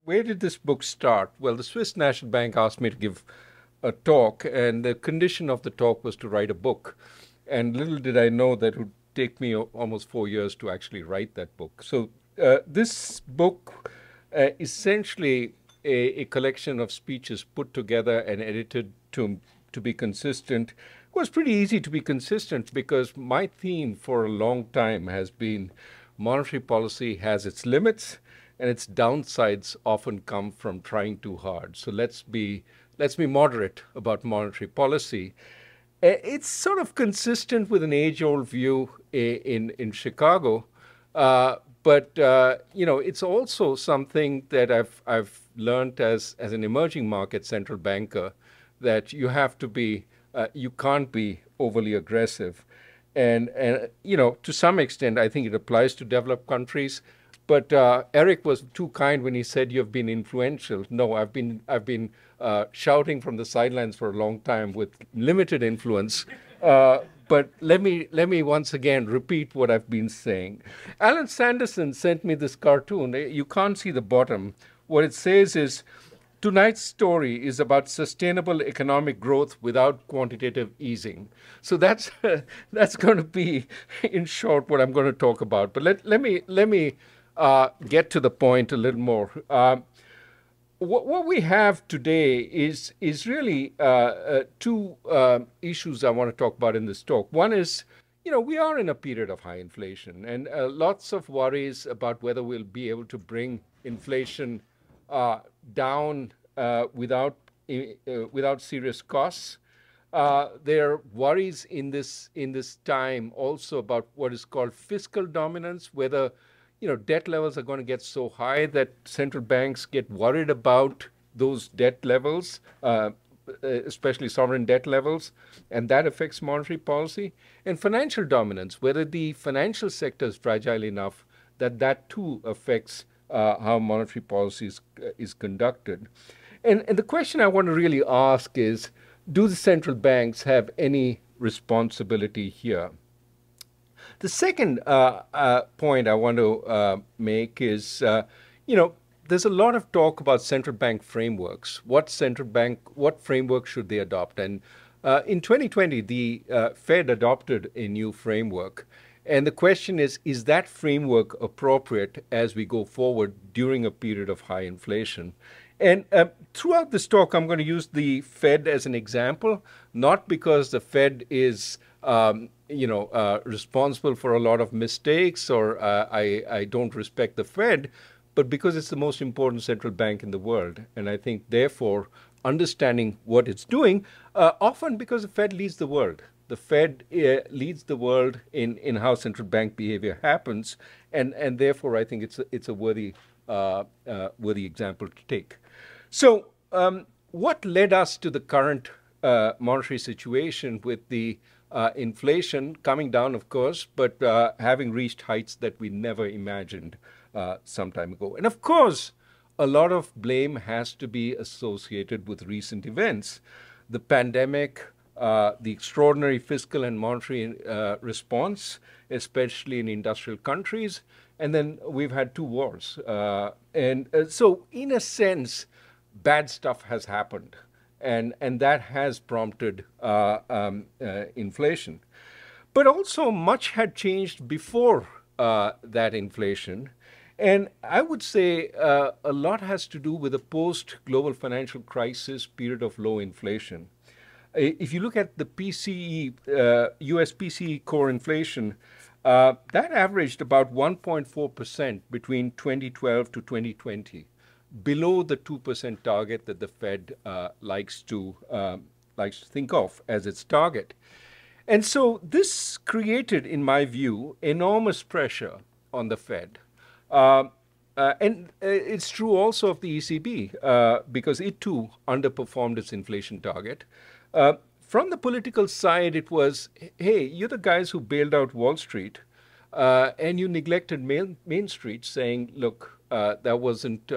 where did this book start? Well, the Swiss National Bank asked me to give a talk, and the condition of the talk was to write a book. And little did I know that it would take me almost 4 years to actually write that book. So this book, essentially a collection of speeches put together and edited to be consistent. It was pretty easy to be consistent because my theme for a long time has been monetary policy has its limits and its downsides often come from trying too hard. So let's be moderate about monetary policy. It's sort of consistent with an age-old view in Chicago, but it's also something that I've learned as an emerging market central banker that you can't be overly aggressive, and to some extent I think it applies to developed countries. But Eric was too kind when he said you've been influential. No, I've been shouting from the sidelines for a long time with limited influence. But let me once again repeat what I've been saying. Alan Sanderson sent me this cartoon. You can't see the bottom. What it says is, tonight's story is about sustainable economic growth without quantitative easing. So that's that's going to be, in short, what I'm going to talk about. But let me get to the point a little more. What we have today is really two issues I want to talk about in this talk. One is, we are in a period of high inflation and lots of worries about whether we'll be able to bring inflation down without serious costs. There are worries in this time also about what is called fiscal dominance, whether debt levels are going to get so high that central banks get worried about those debt levels, especially sovereign debt levels, and that affects monetary policy. And financial dominance, whether the financial sector is fragile enough that that too affects how monetary policy is conducted. And the question I want to really ask is, do the central banks have any responsibility here? The second point I want to make is, there's a lot of talk about central bank frameworks. What framework should they adopt? And in 2020, the Fed adopted a new framework. And the question is that framework appropriate as we go forward during a period of high inflation? And throughout this talk, I'm going to use the Fed as an example, not because the Fed is responsible for a lot of mistakes, or I don't respect the Fed, but because it's the most important central bank in the world. And I think, therefore, understanding what it's doing, often because the Fed leads the world. The Fed leads the world in how central bank behavior happens, and therefore I think it's a worthy example to take. So, what led us to the current monetary situation with the inflation coming down, of course, but having reached heights that we never imagined some time ago? And of course, a lot of blame has to be associated with recent events. The pandemic, the extraordinary fiscal and monetary response, especially in industrial countries, and then we've had two wars. So, in a sense, bad stuff has happened, and that has prompted inflation. But also, much had changed before that inflation. And I would say a lot has to do with a post-global financial crisis period of low inflation. If you look at the US PCE core inflation, that averaged about 1.4% between 2012 to 2020, below the 2% target that the Fed likes to think of as its target. And so this created, in my view, enormous pressure on the Fed. And it's true also of the ECB, because it too underperformed its inflation target. From the political side, it was, hey, you're the guys who bailed out Wall Street, and you neglected Main Street, saying, look, that wasn't,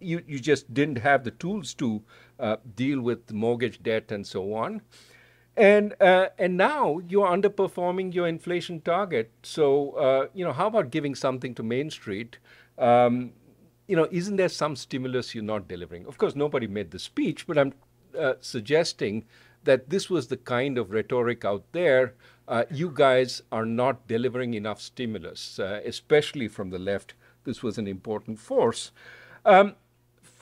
you just didn't have the tools to deal with mortgage debt and so on. And now you're underperforming your inflation target. So, how about giving something to Main Street? isn't there some stimulus you're not delivering? Of course, nobody made the speech, but I'm suggesting that this was the kind of rhetoric out there. You guys are not delivering enough stimulus, especially from the left. This was an important force.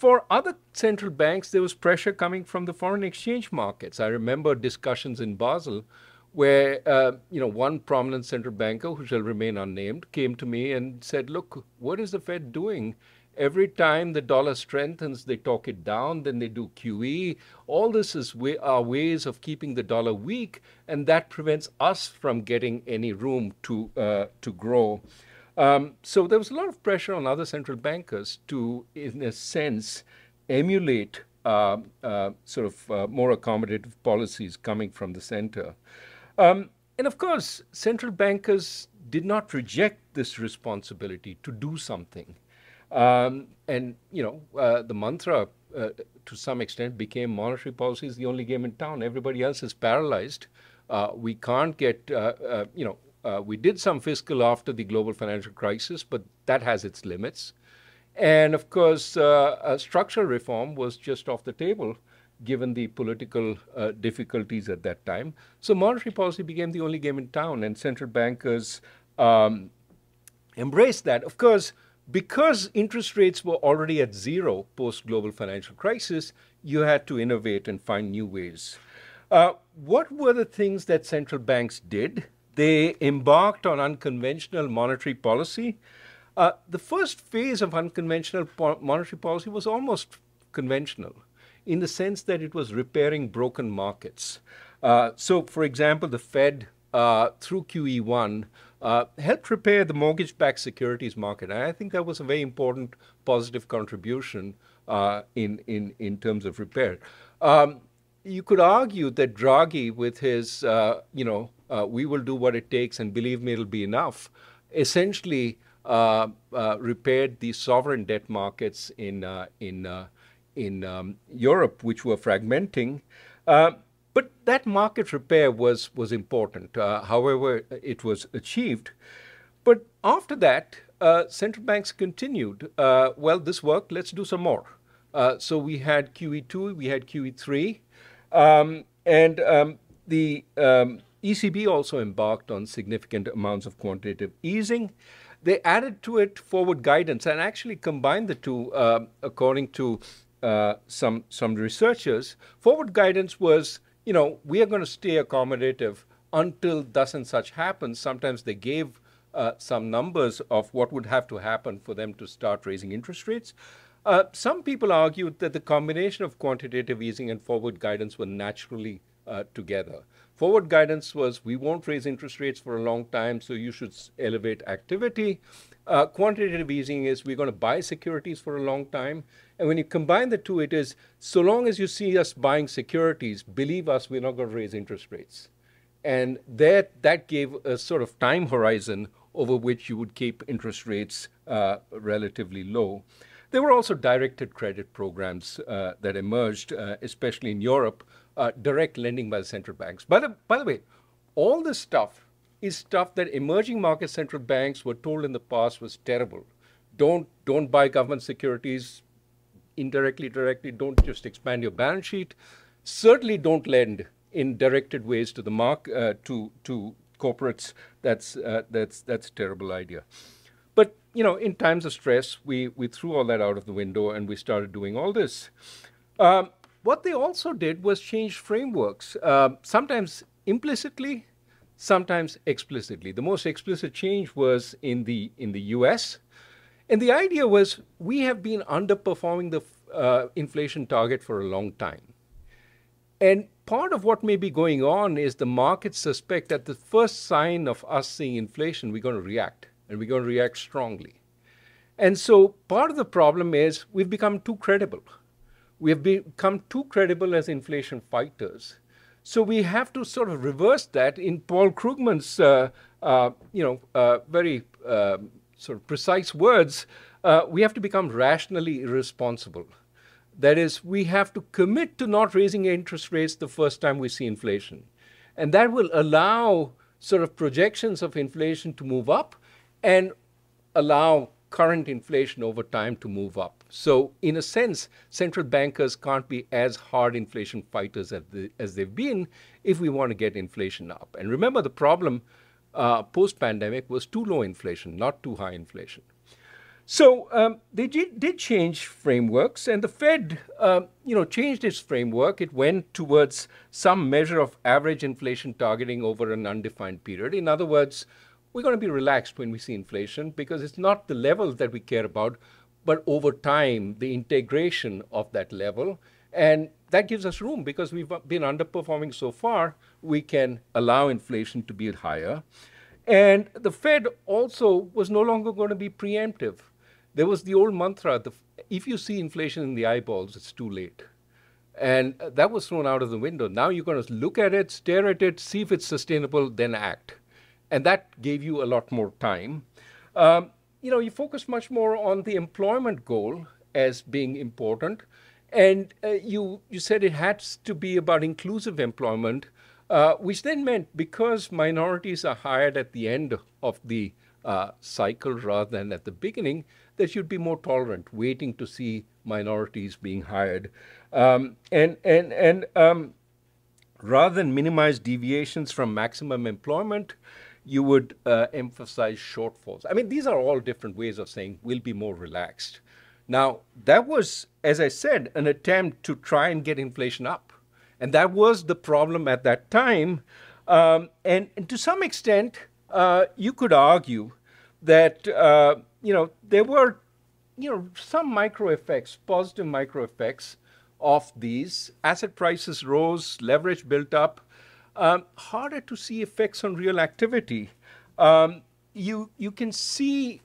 For other central banks, there was pressure coming from the foreign exchange markets. I remember discussions in Basel where one prominent central banker, who shall remain unnamed, came to me and said, look, what is the Fed doing? Every time the dollar strengthens, they talk it down, then they do QE. All this is are ways of keeping the dollar weak, and that prevents us from getting any room to grow. So there was a lot of pressure on other central bankers to, in a sense, emulate more accommodative policies coming from the center. And of course, central bankers did not reject this responsibility to do something. The mantra, to some extent, became monetary policy is the only game in town. Everybody else is paralyzed. We can't get, we did some fiscal after the global financial crisis, but that has its limits. And of course, structural reform was just off the table, given the political difficulties at that time. So monetary policy became the only game in town, and central bankers embraced that. Of course, because interest rates were already at zero post-global financial crisis, you had to innovate and find new ways. What were the things that central banks did? They embarked on unconventional monetary policy. The first phase of unconventional monetary policy was almost conventional in the sense that it was repairing broken markets. So, for example, the Fed, through QE1, helped repair the mortgage-backed securities market. And I think that was a very important positive contribution in terms of repair. You could argue that Draghi, with his, we will do what it takes and believe me, it'll be enough, essentially repaired the sovereign debt markets in Europe, which were fragmenting. But that market repair was important, however it was achieved. But after that, central banks continued, well, this worked, let's do some more. So we had QE2, we had QE3, the ECB also embarked on significant amounts of quantitative easing. They added to it forward guidance and actually combined the two, according to some researchers. Forward guidance was, we are going to stay accommodative until thus and such happens. Sometimes they gave some numbers of what would have to happen for them to start raising interest rates. Some people argued that the combination of quantitative easing and forward guidance were naturally together. Forward guidance was, we won't raise interest rates for a long time, so you should elevate activity. Quantitative easing is, we're going to buy securities for a long time. And when you combine the two, it is, so long as you see us buying securities, believe us, we're not going to raise interest rates. And that gave a sort of time horizon over which you would keep interest rates relatively low. There were also directed credit programs that emerged, especially in Europe, direct lending by the central banks. By the way, all this stuff is stuff that emerging market central banks were told in the past was terrible. Don't buy government securities indirectly, directly. Don't just expand your balance sheet. Certainly don't lend in directed ways to the to corporates. That's a terrible idea. But in times of stress, we threw all that out of the window and we started doing all this. What they also did was change frameworks, sometimes implicitly, sometimes explicitly. The most explicit change was in the US. And the idea was, we have been underperforming the inflation target for a long time. And part of what may be going on is the markets suspect that the first sign of us seeing inflation, we're going to react, and we're going to react strongly. And so part of the problem is we've become too credible. We have become too credible as inflation fighters. So we have to sort of reverse that. In Paul Krugman's, very sort of precise words, we have to become rationally irresponsible. That is, we have to commit to not raising interest rates the first time we see inflation. And that will allow sort of projections of inflation to move up and allow current inflation over time to move up. So in a sense, central bankers can't be as hard inflation fighters as they've been if we want to get inflation up. And remember, the problem post-pandemic was too low inflation, not too high inflation. So they did change frameworks, and the Fed, changed its framework. It went towards some measure of average inflation targeting over an undefined period. In other words, we're going to be relaxed when we see inflation because it's not the levels that we care about, but over time, the integration of that level. And that gives us room because we've been underperforming so far. We can allow inflation to be higher. And the Fed also was no longer going to be preemptive. There was the old mantra, if you see inflation in the eyeballs, it's too late. And that was thrown out of the window. Now you're going to look at it, stare at it, see if it's sustainable, then act. And that gave you a lot more time. You focus much more on the employment goal as being important. And you said it has to be about inclusive employment, which then meant because minorities are hired at the end of the cycle rather than at the beginning, that you'd be more tolerant, waiting to see minorities being hired. Rather than minimize deviations from maximum employment, you would emphasize shortfalls. I mean, these are all different ways of saying we'll be more relaxed. Now, that was, as I said, an attempt to try and get inflation up. And that was the problem at that time. And to some extent, you could argue that, there were, some micro effects, positive micro effects of these. Asset prices rose, leverage built up. Harder to see effects on real activity. You can see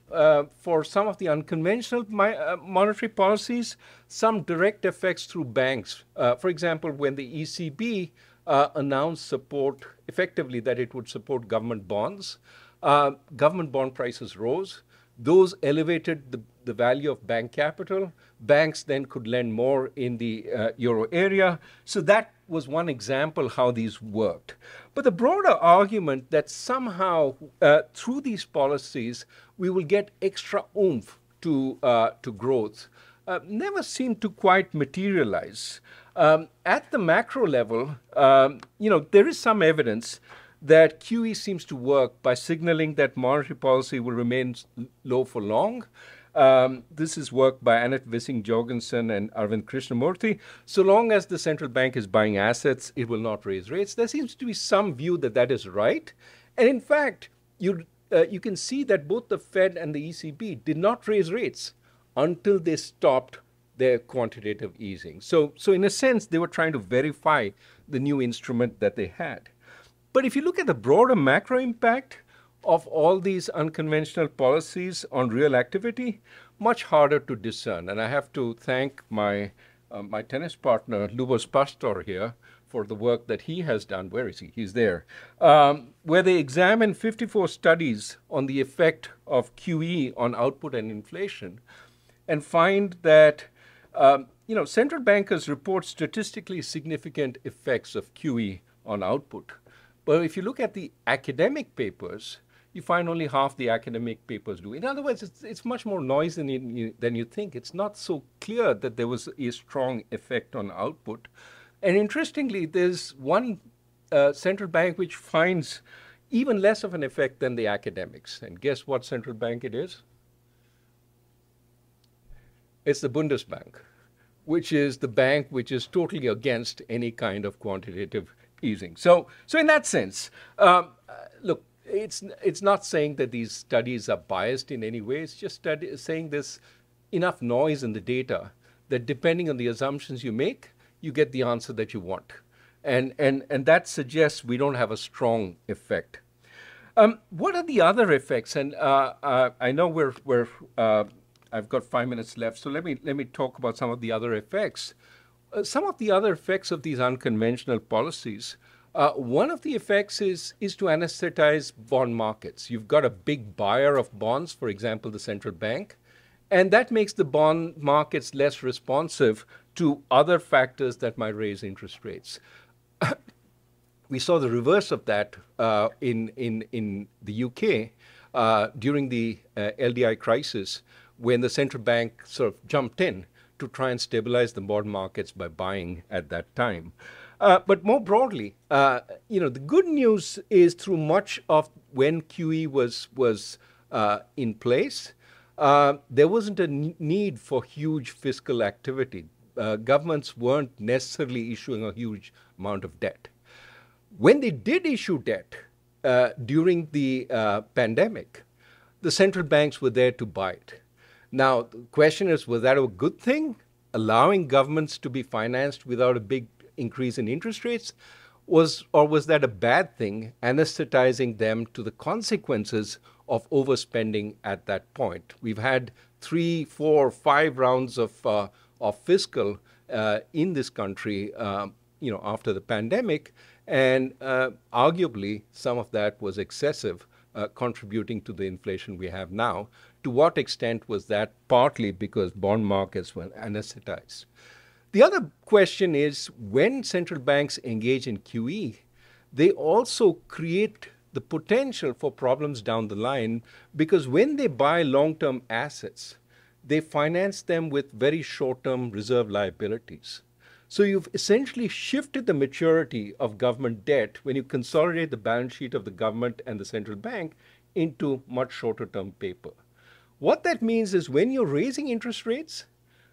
for some of the unconventional monetary policies, some direct effects through banks. For example, when the ECB announced support, effectively that it would support government bonds, government bond prices rose. Those elevated the value of bank capital. Banks then could lend more in the euro area. So that was one example how these worked. But the broader argument that somehow through these policies we will get extra oomph to growth never seemed to quite materialize. At the macro level, there is some evidence that QE seems to work by signaling that monetary policy will remain low for long. This is work by Annette Wissing-Jorgensen and Arvind Krishnamurthy. So long as the central bank is buying assets, it will not raise rates. There seems to be some view that that is right. And in fact, you can see that both the Fed and the ECB did not raise rates until they stopped their quantitative easing. So in a sense, they were trying to verify the new instrument that they had. But if you look at the broader macro impact of all these unconventional policies on real activity, much harder to discern. And I have to thank my tennis partner, Lubos Pastor here, for the work that he has done. Where is he? He's there. Where they examined 54 studies on the effect of QE on output and inflation and find that central bankers report statistically significant effects of QE on output. But if you look at the academic papers, you find only half the academic papers do. In other words, it's much more noise than you think. It's not so clear that there was a strong effect on output. And interestingly, there's one central bank which finds even less of an effect than the academics. And guess what central bank it is? It's the Bundesbank, which is the bank which is totally against any kind of quantitative easing. So in that sense, look, it's not saying that these studies are biased in any way. It's just saying there's enough noise in the data that depending on the assumptions you make, you get the answer that you want. And that suggests we don't have a strong effect. What are the other effects? And I know I've got 5 minutes left, so let me talk about some of the other effects. Some of the other effects of these unconventional policies, one of the effects is to anesthetize bond markets. You've got a big buyer of bonds, for example, the central bank, and that makes the bond markets less responsive to other factors that might raise interest rates. We saw the reverse of that in the UK, during the LDI crisis, when the central bank sort of jumped in to try and stabilize the bond markets by buying at that time. But more broadly, the good news is through much of when QE was in place, there wasn't a need for huge fiscal activity. Governments weren't necessarily issuing a huge amount of debt. When they did issue debt during the pandemic, the central banks were there to buy it. Now, the question is, was that a good thing, allowing governments to be financed without a big increase in interest rates? Or was that a bad thing, anesthetizing them to the consequences of overspending at that point? We've had 3, 4, 5 rounds of fiscal in this country, after the pandemic, and arguably some of that was excessive, contributing to the inflation we have now. To what extent was that? Partly because bond markets were anesthetized. The other question is, when central banks engage in QE, they also create the potential for problems down the line, because when they buy long-term assets, they finance them with very short-term reserve liabilities. So you've essentially shifted the maturity of government debt when you consolidate the balance sheet of the government and the central bank into much shorter-term paper. What that means is when you're raising interest rates,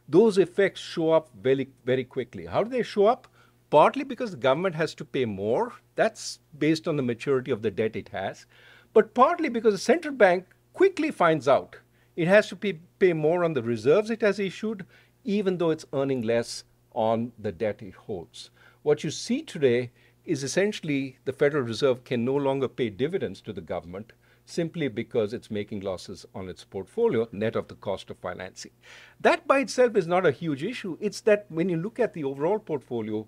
those effects show up very, very quickly. How do they show up? Partly because the government has to pay more. That's based on the maturity of the debt it has. But partly because the central bank quickly finds out it has to pay more on the reserves it has issued, even though it's earning less on the debt it holds. What you see today is essentially the Federal Reserve can no longer pay dividends to the government simply because it's making losses on its portfolio, net of the cost of financing. That by itself is not a huge issue. It's that when you look at the overall portfolio,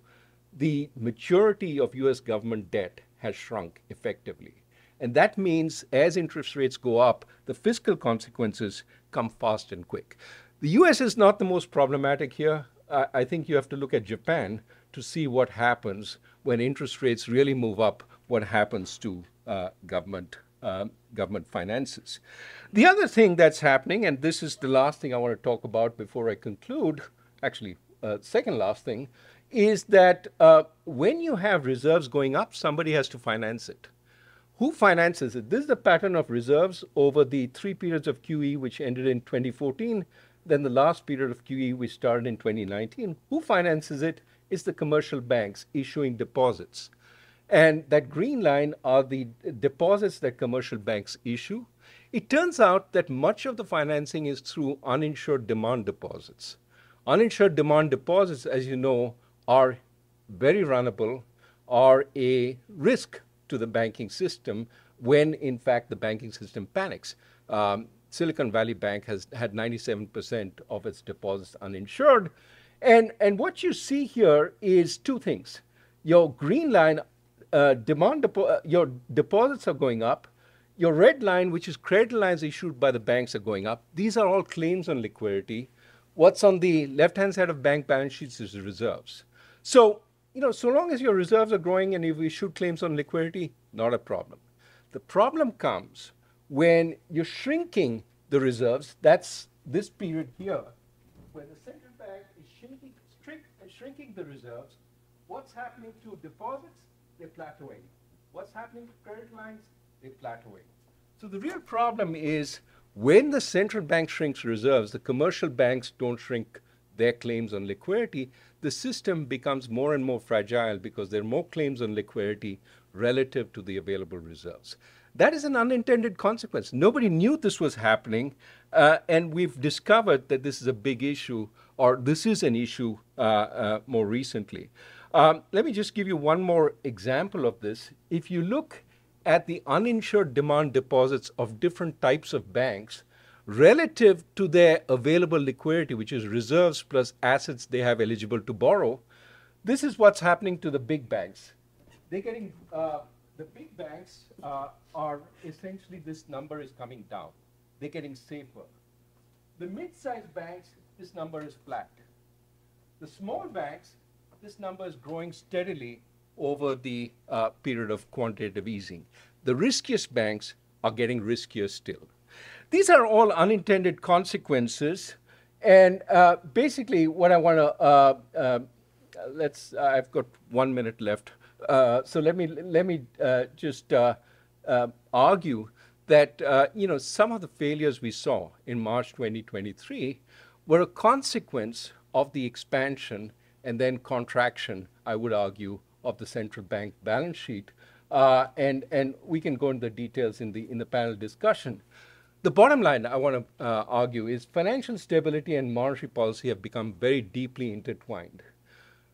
the maturity of US government debt has shrunk effectively. And that means as interest rates go up, the fiscal consequences come fast and quick. The US is not the most problematic here. I think you have to look at Japan to see what happens when interest rates really move up, what happens to government finances. The other thing that's happening, and this is the last thing I want to talk about before I conclude, actually, second last thing, is that when you have reserves going up, somebody has to finance it. Who finances it? This is the pattern of reserves over the 3 periods of QE, which ended in 2014, then the last period of QE, which started in 2019. Who finances it? It's the commercial banks issuing deposits. And that green line are the deposits that commercial banks issue. It turns out that much of the financing is through uninsured demand deposits. Uninsured demand deposits, as you know, are very runnable, are a risk to the banking system when, in fact, the banking system panics. Silicon Valley Bank has had 97% of its deposits uninsured. And what you see here is two things. Your green line, your deposits are going up. Your red line, which is credit lines issued by the banks, are going up. These are all claims on liquidity. What's on the left-hand side of bank balance sheets is reserves. So, so long as your reserves are growing and you've issued claims on liquidity, not a problem. The problem comes when you're shrinking the reserves. That's this period here, where the central bank is shrinking the reserves. What's happening to deposits? They're plateauing. What's happening to credit lines? They're plateauing. So the real problem is when the central bank shrinks reserves, the commercial banks don't shrink their claims on liquidity. The system becomes more and more fragile because there are more claims on liquidity relative to the available reserves. That is an unintended consequence. Nobody knew this was happening, and we've discovered that this is a big issue, or this is an issue more recently. Let me just give you one more example of this. If you look at the uninsured demand deposits of different types of banks relative to their available liquidity, which is reserves plus assets they have eligible to borrow, this is what's happening to the big banks. They're getting, the big banks are essentially, this number is coming down. They're getting safer. The mid-sized banks, this number is flat. The small banks, this number is growing steadily over the period of quantitative easing. The riskiest banks are getting riskier still. These are all unintended consequences. And basically, what I want to I've got 1 minute left. So let me just argue that some of the failures we saw in March 2023 were a consequence of the expansion and then contraction, I would argue, of the central bank balance sheet. And we can go into the details in the panel discussion. The bottom line I want to argue is financial stability and monetary policy have become very deeply intertwined.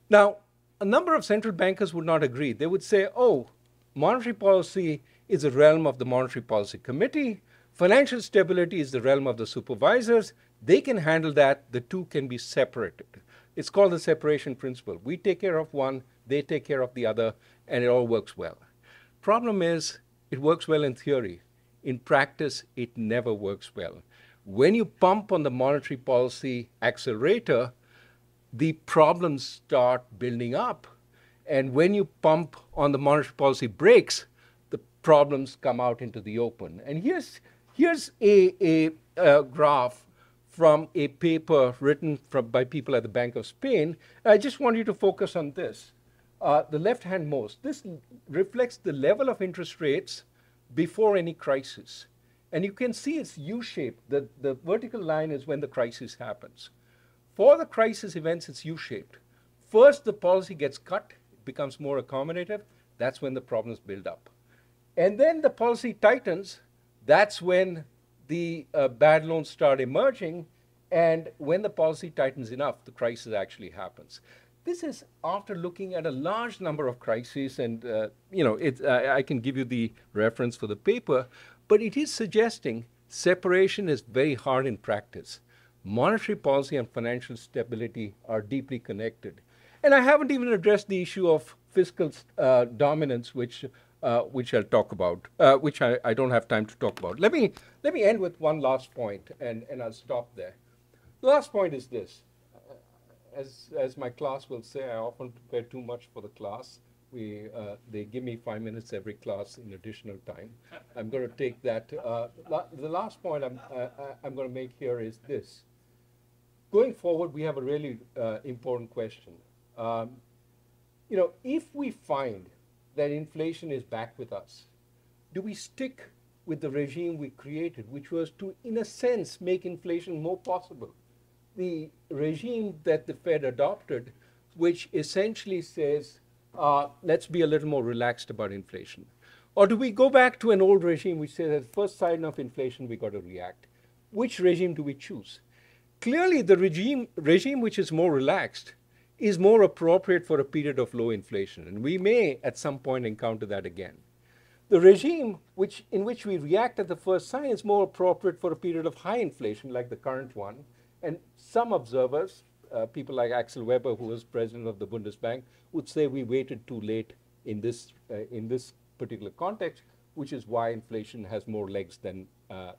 Now, a number of central bankers would not agree. They would say, oh, monetary policy is the realm of the Monetary Policy Committee. Financial stability is the realm of the supervisors. They can handle that. The two can be separated. It's called the separation principle. We take care of one, they take care of the other, and it all works well. Problem is, it works well in theory. In practice, it never works well. When you pump on the monetary policy accelerator, the problems start building up. And when you pump on the monetary policy brakes, the problems come out into the open. And here's a graph from a paper written by people at the Bank of Spain. I just want you to focus on this. The left-hand most. This reflects the level of interest rates before any crisis. And you can see it's U-shaped. The vertical line is when the crisis happens. For the crisis events, it's U-shaped. First, the policy gets cut, it becomes more accommodative. That's when the problems build up. And then the policy tightens. That's when the bad loans start emerging. And when the policy tightens enough, the crisis actually happens. This is after looking at a large number of crises, and I can give you the reference for the paper, but it is suggesting separation is very hard in practice. Monetary policy and financial stability are deeply connected. And I haven't even addressed the issue of fiscal dominance, which I'll talk about, which I don't have time to talk about. Let me end with one last point, and I'll stop there. The last point is this. As my class will say, I often prepare too much for the class. They give me 5 minutes every class in additional time. I'm going to take that. The last point I'm going to make here is this. Going forward, we have a really important question. If we find that inflation is back with us, do we stick with the regime we created, which was to, in a sense, make inflation more possible? The regime that the Fed adopted, which essentially says, let's be a little more relaxed about inflation. Or do we go back to an old regime which says at the first sign of inflation, we got to react? Which regime do we choose? Clearly, the regime which is more relaxed is more appropriate for a period of low inflation. And we may, at some point, encounter that again. The regime in which we react at the first sign is more appropriate for a period of high inflation, like the current one. And some observers, people like Axel Weber, who was president of the Bundesbank, would say we waited too late in this particular context, which is why inflation has more legs than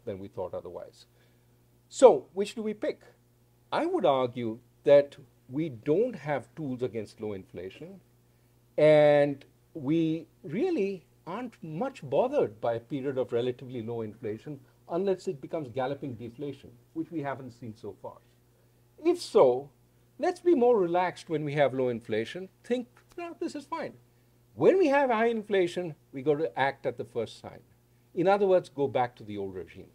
we thought otherwise. So, which do we pick? I would argue that we don't have tools against low inflation, and we really aren't much bothered by a period of relatively low inflation unless it becomes galloping deflation, which we haven't seen so far. If so, let's be more relaxed when we have low inflation. Think, this is fine. When we have high inflation, we got to act at the first sign. In other words, go back to the old regime.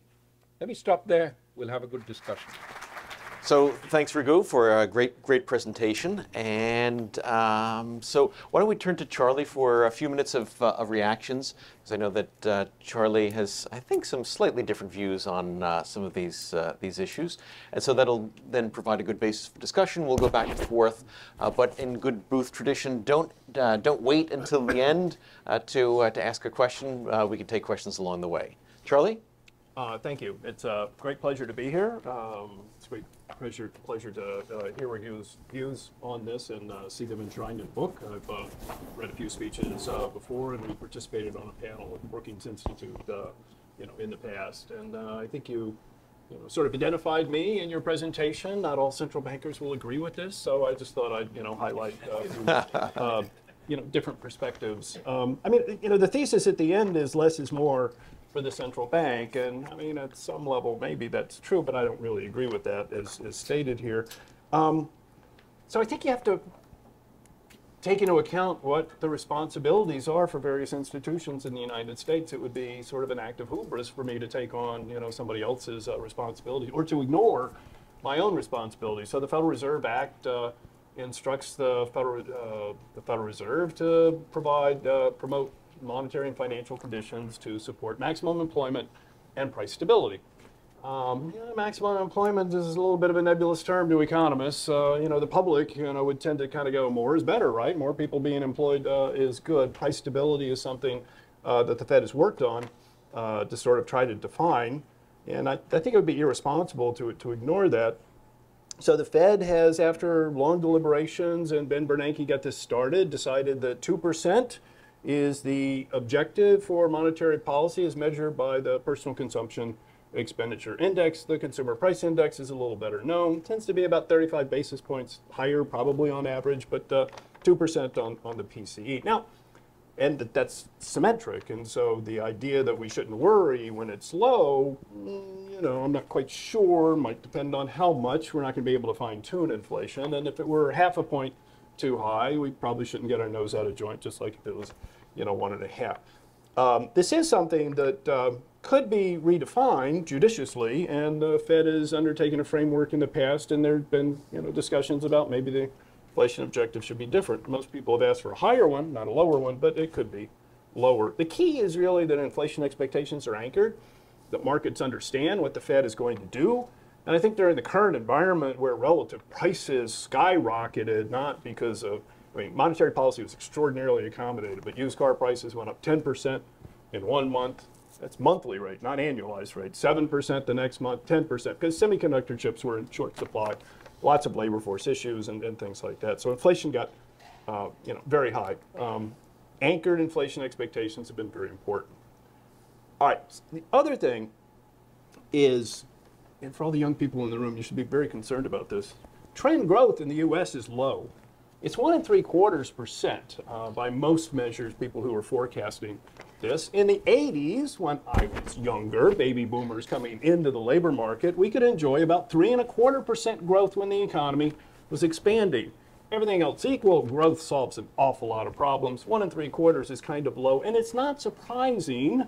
Let me stop there. We'll have a good discussion. So thanks, Raghu, for a great presentation. And so why don't we turn to Charlie for a few minutes of reactions, because I know that Charlie has, I think, some slightly different views on some of these issues. And so that'll then provide a good basis for discussion. We'll go back and forth, but in good booth tradition, don't wait until the end to ask a question. We can take questions along the way. Charlie? Thank you. It's a great pleasure to be here. It's a great pleasure to hear Raghu's views on this and see them enshrined in the book. I've read a few speeches before, and we participated on a panel at the Brookings Institute, in the past. And I think you sort of identified me in your presentation. Not all central bankers will agree with this, so I just thought I'd highlight different perspectives. The thesis at the end is less is more. for the central bank. And I mean, at some level, maybe that's true, but I don't really agree with that as stated here. So I think you have to take into account what the responsibilities are for various institutions in the United States. It would be sort of an act of hubris for me to take on, somebody else's responsibility, or to ignore my own responsibility. So the Federal Reserve Act instructs the Federal Reserve to promote monetary and financial conditions to support maximum employment and price stability. Maximum employment is a little bit of a nebulous term to economists. The public, would tend to kind of go, more is better, right? More people being employed is good. Price stability is something that the Fed has worked on to sort of try to define. And I think it would be irresponsible to ignore that. So the Fed has, after long deliberations, and Ben Bernanke got this started, decided that 2% is the objective for monetary policy as measured by the personal consumption expenditure index. The consumer price index is a little better known. It tends to be about 35 basis points higher probably on average, but 2% on the PCE. Now, and that's symmetric, and so the idea that we shouldn't worry when it's low, I'm not quite sure. Might depend on how much. We're not going to be able to fine-tune inflation, and if it were half a point too high, we probably shouldn't get our nose out of joint, just like if it was, 1.5. This is something that could be redefined judiciously, and the Fed has undertaken a framework in the past, and there have been, discussions about maybe the inflation objective should be different. Most people have asked for a higher one, not a lower one, but it could be lower. The key is really that inflation expectations are anchored, that markets understand what the Fed is going to do. And I think during the current environment where relative prices skyrocketed, not because of, monetary policy was extraordinarily accommodative, but used car prices went up 10% in 1 month. That's monthly rate, not annualized rate. 7% the next month, 10%, because semiconductor chips were in short supply. Lots of labor force issues and things like that. So inflation got, very high. Anchored inflation expectations have been very important. All right, the other thing is, and for all the young people in the room, you should be very concerned about this. Trend growth in the U.S. is low. It's 1.75% by most measures, people who are forecasting this. In the 80s, when I was younger, baby boomers coming into the labor market, we could enjoy about 3.25% growth when the economy was expanding. Everything else equal, growth solves an awful lot of problems. 1.75 is kind of low, and it's not surprising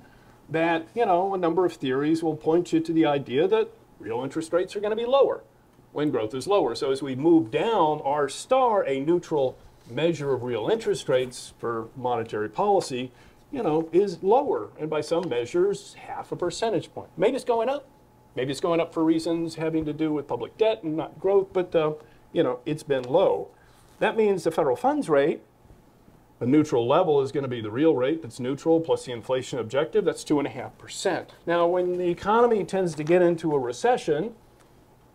that, a number of theories will point you to the idea that real interest rates are going to be lower when growth is lower. So as we move down, R star, a neutral measure of real interest rates for monetary policy, is lower. And by some measures, 0.5 percentage point. Maybe it's going up. Maybe it's going up for reasons having to do with public debt and not growth, but, it's been low. That means the federal funds rate, a neutral level, is going to be the real rate that's neutral plus the inflation objective. That's 2.5%. Now, when the economy tends to get into a recession,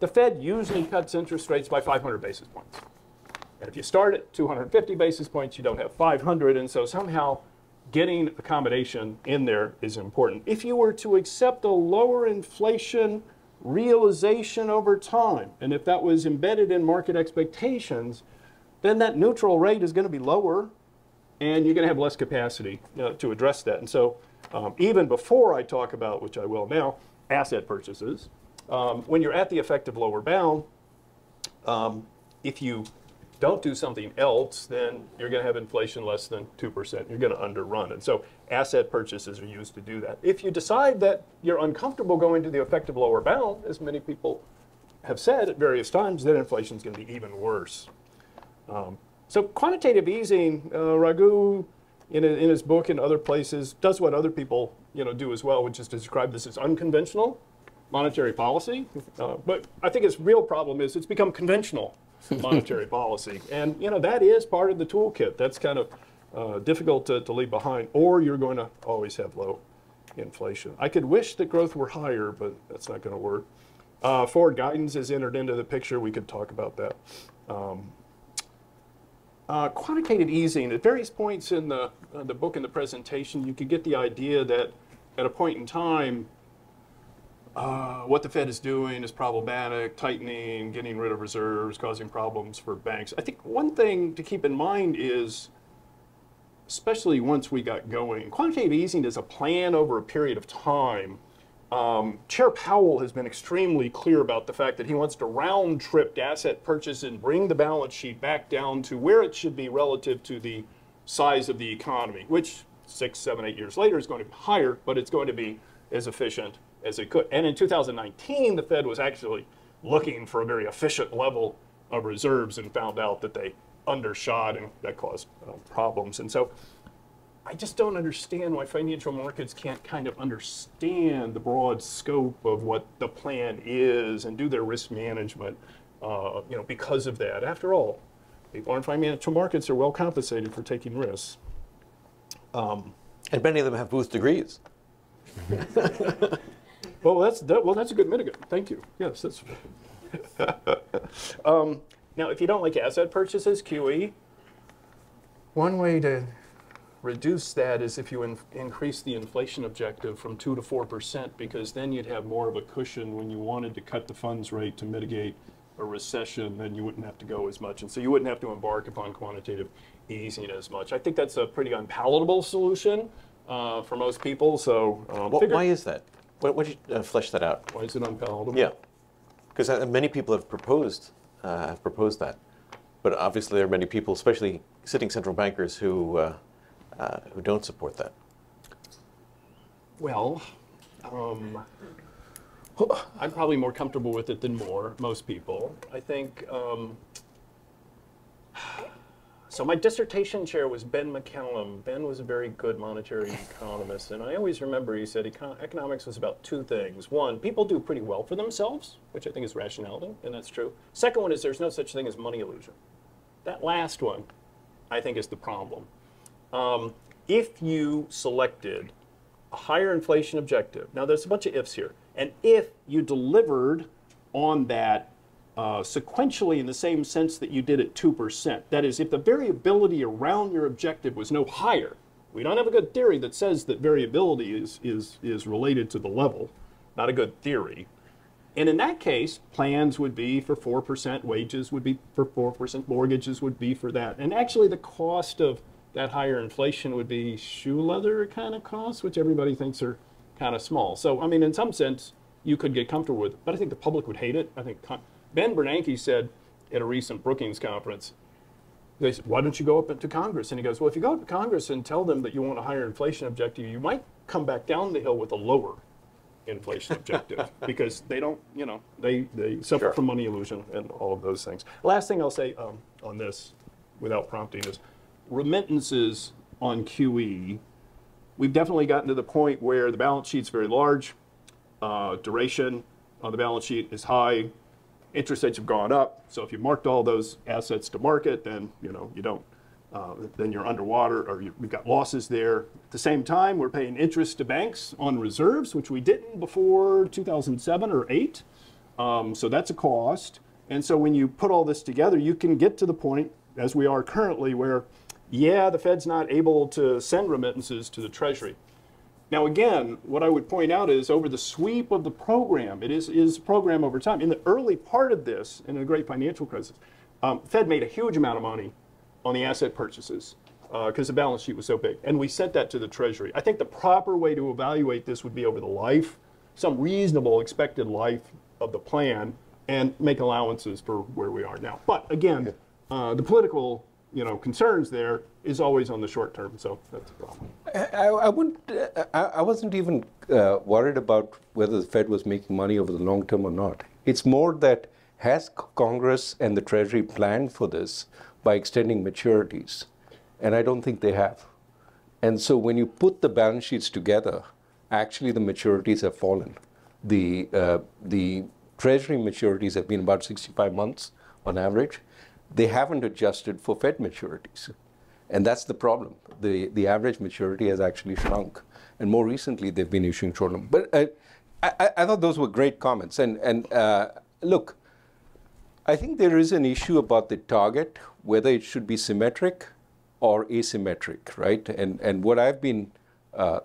the Fed usually cuts interest rates by 500 basis points. And if you start at 250 basis points, you don't have 500. And so somehow getting accommodation in there is important. If you were to accept a lower inflation realization over time, and if that was embedded in market expectations, then that neutral rate is going to be lower, and you're going to have less capacity to address that. And so even before I talk about, which I will now, asset purchases, when you're at the effective lower bound, if you don't do something else, then you're going to have inflation less than 2%. You're going to underrun. And so asset purchases are used to do that. If you decide that you're uncomfortable going to the effective lower bound, as many people have said at various times, then inflation is going to be even worse. So quantitative easing, Raghu, in his book and other places, does what other people do as well, which is to describe this as unconventional monetary policy. But I think its real problem is it's become conventional monetary policy. And that is part of the toolkit. That's kind of difficult to leave behind, or you're going to always have low inflation. I could wish that growth were higher, but that's not going to work. Forward guidance is entered into the picture. We could talk about that. Quantitative easing, at various points in the book and the presentation, you could get the idea that at a point in time, what the Fed is doing is problematic, tightening, getting rid of reserves, causing problems for banks. I think one thing to keep in mind is especially once we got going. Quantitative easing is a plan over a period of time. Chair Powell has been extremely clear about the fact that he wants to round trip asset purchase and bring the balance sheet back down to where it should be relative to the size of the economy, which 6, 7, 8 years later is going to be higher, but it's going to be as efficient as it could. And in 2019, the Fed was actually looking for a very efficient level of reserves and found out that they undershot, and that caused problems. And so I just don't understand why financial markets can't kind of understand the broad scope of what the plan is and do their risk management, because of that. After all, people in financial markets are well compensated for taking risks. And many of them have Booth degrees. Well, that's a good mitigant. Thank you. Yes, that's. Now, if you don't like asset purchases, QE, one way to reduce that is if you increase the inflation objective from 2 to 4%, because then you'd have more of a cushion when you wanted to cut the funds rate to mitigate a recession, then you wouldn't have to go as much. And so you wouldn't have to embark upon quantitative easing as much. I think that's a pretty unpalatable solution for most people. So why is that? Why don't you flesh that out? Why is it unpalatable? Yeah, because many people have proposed that, but obviously there are many people, especially sitting central bankers, who don't support that. Well, I'm probably more comfortable with it than most people. I think, so my dissertation chair was Ben McCallum. Ben was a very good monetary economist, and I always remember he said economics was about two things. One, people do pretty well for themselves, which I think is rationality, and that's true. Second one is there's no such thing as money illusion. That last one, I think, is the problem. If you selected a higher inflation objective, now there's a bunch of ifs here, and if you delivered on that sequentially in the same sense that you did at 2%, that is, if the variability around your objective was no higher, we don't have a good theory that says that variability is related to the level, not a good theory. And in that case, plans would be for 4%, wages would be for 4%, mortgages would be for that. And actually the cost of that higher inflation would be shoe leather kind of costs, which everybody thinks are kind of small. So, I mean, in some sense, you could get comfortable with it, but I think the public would hate it. I think Ben Bernanke said at a recent Brookings conference, they said, why don't you go up to Congress? And he goes, well, if you go up to Congress and tell them that you want a higher inflation objective, you might come back down the hill with a lower inflation objective because they don't, they suffer from money illusion and all of those things. Last thing I'll say on this, without prompting, is remittances on QE. We've definitely gotten to the point where the balance sheet's very large, duration on the balance sheet is high, interest rates have gone up. So if you marked all those assets to market, then you don't. Then you're underwater, or we've got losses there. At the same time, we're paying interest to banks on reserves, which we didn't before 2007 or 8. So that's a cost. And so when you put all this together, you can get to the point, as we are currently, where, yeah, the Fed's not able to send remittances to the Treasury. Now, again, what I would point out is over the sweep of the program, it is a program over time. In the early part of this, in the great financial crisis, Fed made a huge amount of money on the asset purchases because the balance sheet was so big. And we sent that to the Treasury. I think the proper way to evaluate this would be over the life, some reasonable expected life of the plan, and make allowances for where we are now. But again, the political concerns there is always on the short term, so that's a problem. I wasn't even worried about whether the Fed was making money over the long term or not. It's more that has Congress and the Treasury planned for this by extending maturities? And I don't think they have. And so when you put the balance sheets together, actually the maturities have fallen. The Treasury maturities have been about 65 months on average. They haven't adjusted for Fed maturities. And that's the problem. The average maturity has actually shrunk. And more recently, they've been issuing short term. But I thought those were great comments. And look, I think there is an issue about the target, whether it should be symmetric or asymmetric, right? And what I've been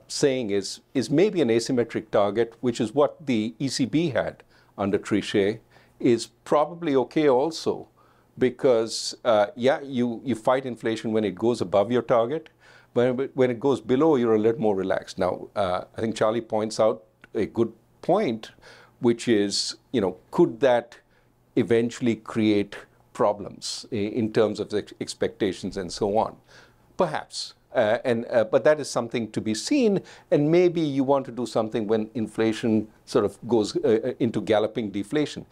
saying is maybe an asymmetric target, which is what the ECB had under Trichet, is probably okay also. Because, yeah, you fight inflation when it goes above your target, When it goes below, you're a little more relaxed. Now, I think Charlie points out a good point, which is, could that eventually create problems in terms of the expectations and so on? Perhaps. But that is something to be seen, and maybe you want to do something when inflation sort of goes into galloping deflation.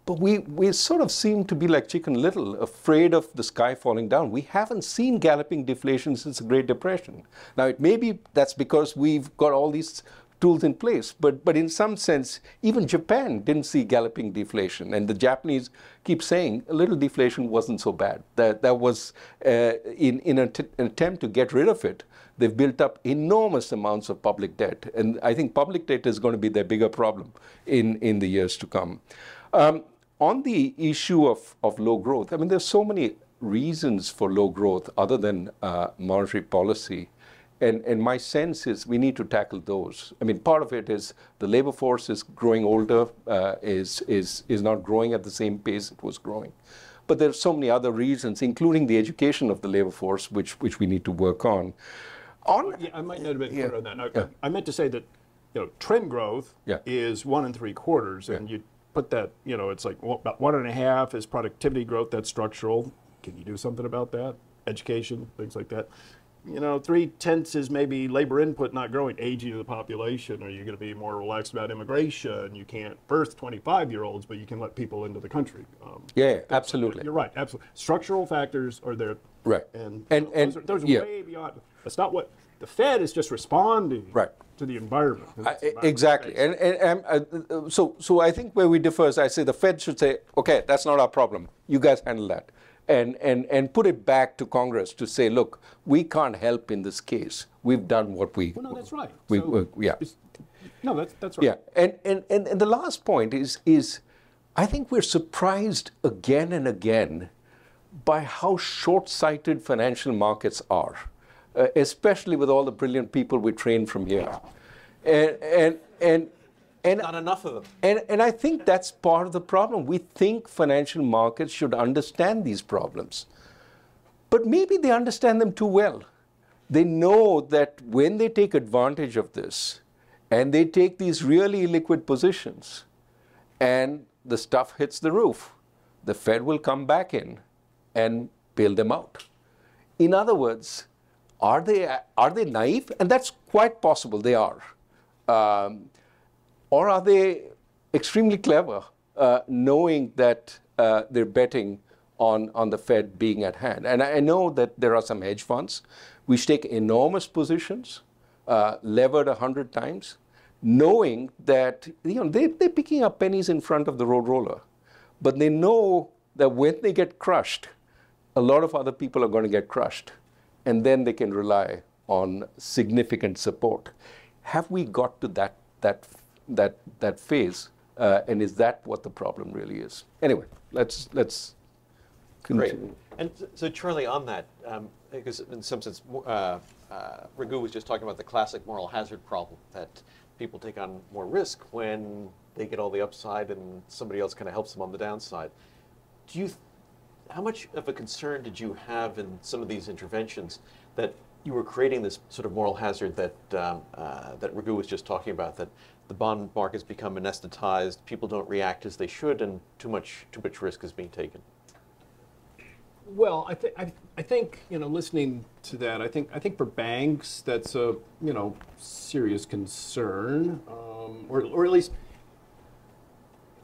But we sort of seem to be like Chicken Little, afraid of the sky falling down. We haven't seen galloping deflation since the Great Depression. Now, it may be that's because we've got all these tools in place, but in some sense, even Japan didn't see galloping deflation, and the Japanese keep saying a little deflation wasn't so bad. That was in an attempt to get rid of it. They've built up enormous amounts of public debt, and I think public debt is going to be their bigger problem in the years to come. On the issue of low growth, I mean, there's so many reasons for low growth other than monetary policy. And my sense is we need to tackle those. I mean, part of it is the labor force is growing older, is not growing at the same pace it was growing. But there are so many other reasons, including the education of the labor force, which we need to work on. Yeah, I might not have been clear on that. No, I meant to say that trend growth is 1 3/4, and you put that, it's like about 1.5 is productivity growth. That's structural. Can you do something about that? Education, things like that. 3/10 is maybe labor input not growing, aging of the population. Are you going to be more relaxed about immigration? You can't birth 25-year-olds, but you can let people into the country. Absolutely. You're right. Absolutely. Structural factors are there. Right. And those are way beyond. That's not what the Fed is just responding to the environment. Exactly. So I think where we differ is I say the Fed should say, okay, that's not our problem. You guys handle that. And put it back to Congress to say, look, we can't help in this case. We've done what we... Well, no, that's right. No, that's right. Yeah, and the last point is I think we're surprised again and again by how short-sighted financial markets are, especially with all the brilliant people we train from here. And not enough of them. And I think that's part of the problem. We think financial markets should understand these problems. But maybe they understand them too well. They know that when they take advantage of this, and they take these really illiquid positions, and the stuff hits the roof, the Fed will come back in and bail them out. In other words, are they naive? And that's quite possible they are. Or are they extremely clever, knowing that they're betting on the Fed being at hand? And I know that there are some hedge funds which take enormous positions, levered 100 times, knowing that they're picking up pennies in front of the road roller. But they know that when they get crushed, a lot of other people are going to get crushed. And then they can rely on significant support. Have we got to that phase, and is that what the problem really is? Anyway, let's continue. Great. And so, Charlie, on that, because in some sense, Raghu was just talking about the classic moral hazard problem, that people take on more risk when they get all the upside and somebody else kind of helps them on the downside. How much of a concern did you have in some of these interventions that you were creating this sort of moral hazard that that Raghu was just talking about, that the bond markets become anesthetized, people don't react as they should, and too much risk is being taken? Well, I think listening to that, I think for banks that's a serious concern, or at least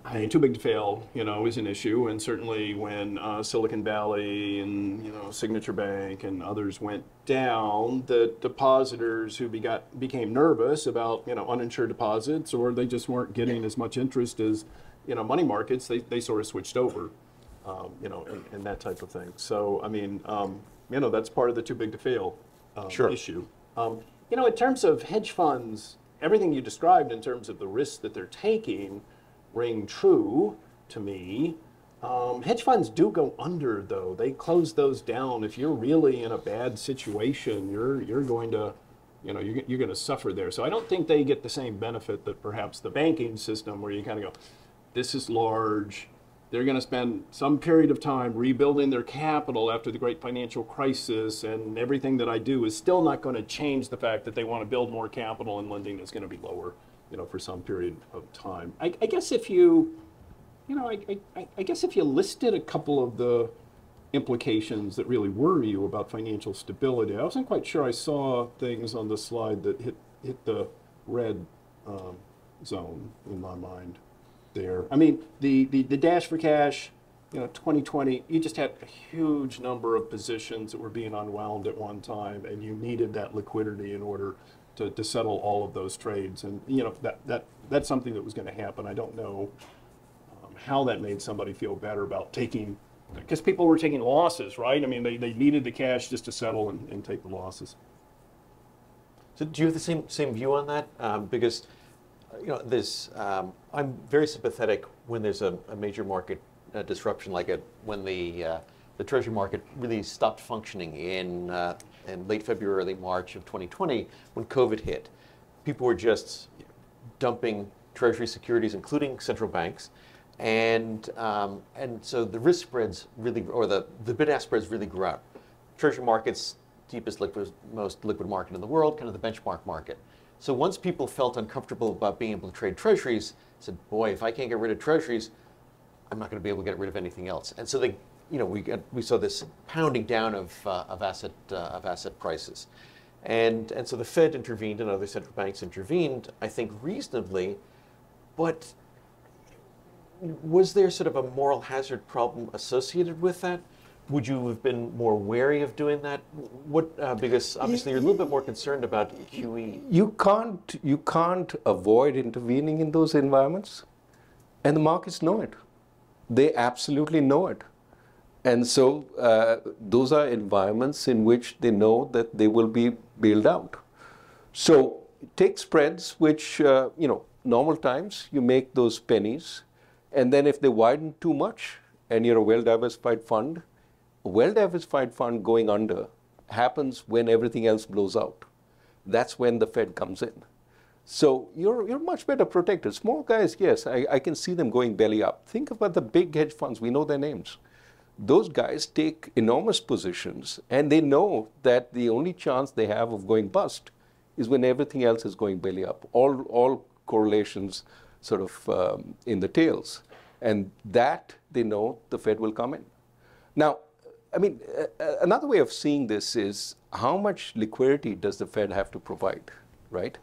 I mean, too big to fail, is an issue, and certainly when Silicon Valley and Signature Bank and others went down, the depositors who became nervous about uninsured deposits, or they just weren't getting as much interest as money markets, they sort of switched over, and that type of thing. So I mean, that's part of the too big to fail issue. In terms of hedge funds, everything you described in terms of the risks that they're taking ring true to me. Hedge funds do go under, though. They close those down. If you're really in a bad situation, you're going to, you're going to suffer there. So I don't think they get the same benefit that perhaps the banking system, where you kind of go, this is large, they're going to spend some period of time rebuilding their capital after the great financial crisis, and everything that I do is still not going to change the fact that they want to build more capital and lending is going to be lower, for some period of time. I guess if you, I guess if you listed a couple of the implications that really worry you about financial stability, I wasn't quite sure I saw things on the slide that hit the red zone in my mind there. I mean, the dash for cash, 2020, you just had a huge number of positions that were being unwound at one time, and you needed that liquidity in order to settle all of those trades. And that's something that was going to happen. I don't know how that made somebody feel better about taking, because people were taking losses, right? I mean, they needed the cash just to settle and take the losses. So do you have the same view on that? Because there's, I'm very sympathetic when there's a major market disruption, like when the Treasury market really stopped functioning in late February, early March of 2020, when COVID hit. People were just dumping Treasury securities, including central banks, and so the risk spreads really, or the bid-ask spreads really grew out. Treasury markets, deepest liquid, most liquid market in the world, kind of the benchmark market. So once people felt uncomfortable about being able to trade treasuries, said, boy, if I can't get rid of treasuries, I'm not going to be able to get rid of anything else. And so they, we saw this pounding down of asset prices. And so the Fed intervened and other central banks intervened, I think reasonably, but was there sort of a moral hazard problem associated with that? Would you have been more wary of doing that? Because obviously you're a little bit more concerned about QE. You can't avoid intervening in those environments, and the markets know it. They absolutely know it. And so those are environments in which they know that they will be bailed out. So take spreads, which, normal times, you make those pennies. And then if they widen too much and you're a well-diversified fund going under happens when everything else blows out. That's when the Fed comes in. So you're much better protected. Small guys, yes, I can see them going belly up. Think about the big hedge funds. We know their names. Those guys take enormous positions, and they know that the only chance they have of going bust is when everything else is going belly up. All correlations sort of in the tails. And that they know the Fed will come in. Now, I mean, another way of seeing this is how much liquidity does the Fed have to provide, right?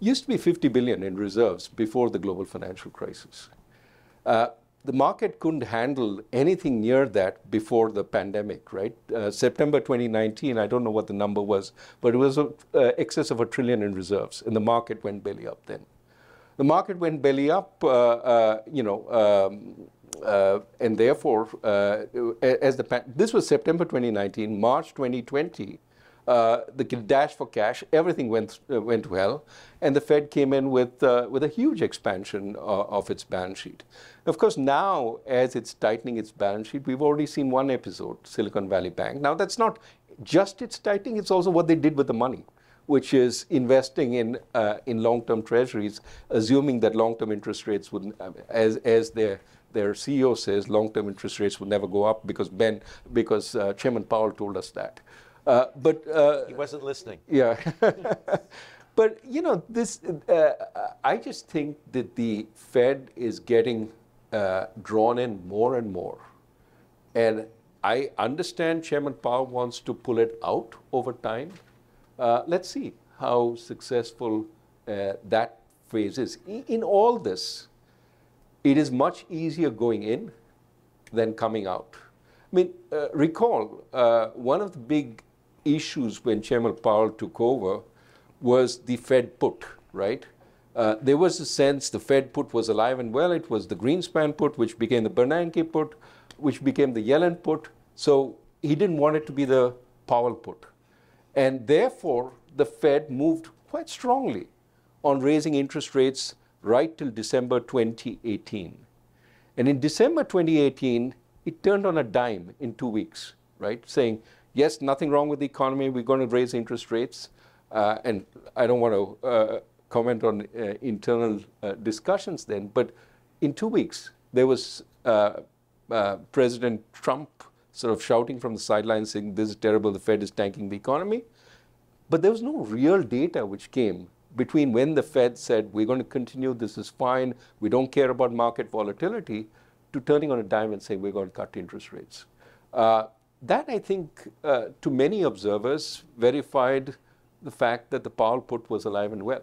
Used to be 50 billion in reserves before the global financial crisis. The market couldn't handle anything near that before the pandemic, right? September 2019, I don't know what the number was, but it was excess of $1 trillion in reserves, and the market went belly up then. The market went belly up, and therefore, this was September 2019, March 2020, the dash for cash, everything went to hell, and the Fed came in with a huge expansion of its balance sheet. Of course, now as it's tightening its balance sheet, we've already seen one episode, Silicon Valley Bank. Now that's not just its tightening; it's also what they did with the money, which is investing in long-term treasuries, assuming that long-term interest rates would, as their CEO says, long-term interest rates would never go up because Chairman Powell told us that. But he wasn't listening. Yeah. But this. I just think that the Fed is getting drawn in more and more, and I understand Chairman Powell wants to pull it out over time. Let's see how successful that phase is. In all this, it is much easier going in than coming out. I mean, recall, one of the big issues when Chairman Powell took over was the Fed put, right? There was a sense the Fed put was alive and well. It was the Greenspan put, which became the Bernanke put, which became the Yellen put. So he didn't want it to be the Powell put. And therefore, the Fed moved quite strongly on raising interest rates right till December 2018. And in December 2018, it turned on a dime in 2 weeks, right? Saying, yes, nothing wrong with the economy. We're going to raise interest rates. And I don't want to comment on internal discussions then, but in 2 weeks, there was President Trump sort of shouting from the sidelines saying this is terrible, the Fed is tanking the economy. But there was no real data which came between when the Fed said we're going to continue, this is fine, we don't care about market volatility, to turning on a dime and saying we're going to cut interest rates. That, I think, to many observers, verified the fact that the Powell put was alive and well.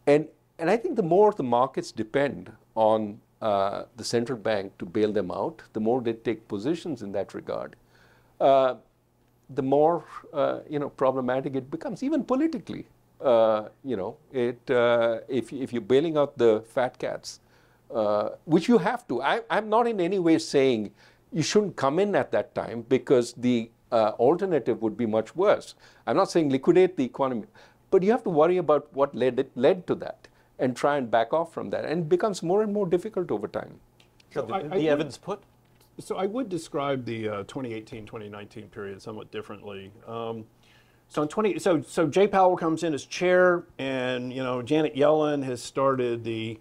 And I think the more the markets depend on the central bank to bail them out, the more they take positions in that regard, the more problematic it becomes, even politically. If you're bailing out the fat cats, which you have to. I'm not in any way saying you shouldn't come in at that time because the alternative would be much worse. I'm not saying liquidate the economy, but you have to worry about what led to that and try and back off from that. And it becomes more and more difficult over time. So the Evans put? So I would describe the 2018-2019 period somewhat differently. So Jay Powell comes in as chair, and Janet Yellen has started the